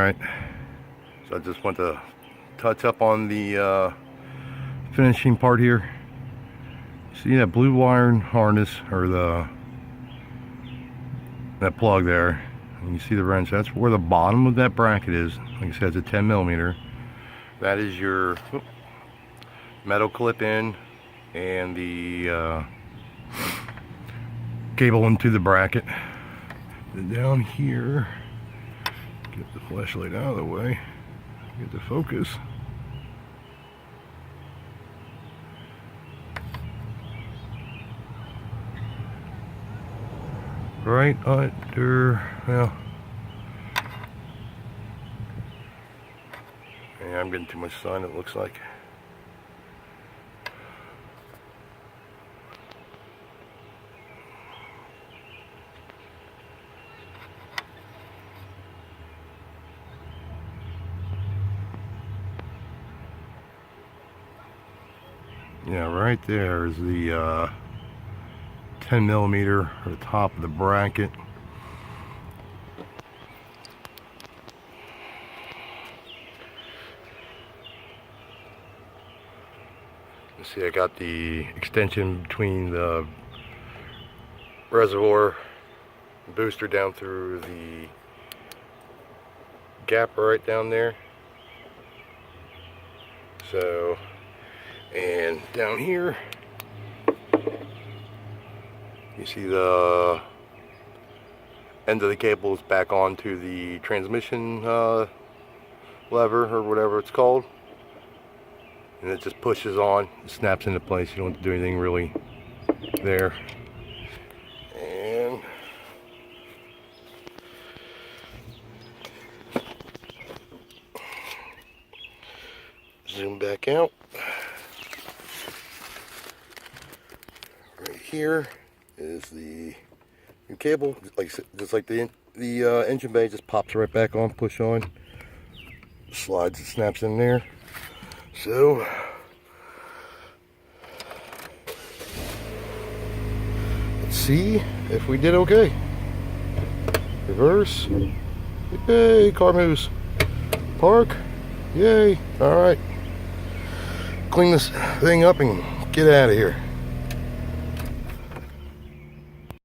Alright, so I just want to touch up on the finishing part here. See that blue wire harness, or that plug there, and you see the wrench. That's where the bottom of that bracket is. Like I said, it's a 10mm. That is your metal clip in and the cable into the bracket. Then down here, get the flashlight out of the way, get the focus. Right under, well, yeah, I'm getting too much sun, it looks like. Yeah, right there is the 10mm at the top of the bracket. You see, I got the extension between the reservoir and booster down through the gap right down there. So, and down here you see the end of the cable is back onto the transmission lever, or whatever it's called, and it just pushes on, it snaps into place. You don't have to do anything really there. And zoom back out. Right here is the new cable, just like the engine bay, just pops right back on, push on, slides, it snaps in there. So let's see if we did okay. Reverse, yay, car moves. Park, yay. All right, clean this thing up and get out of here.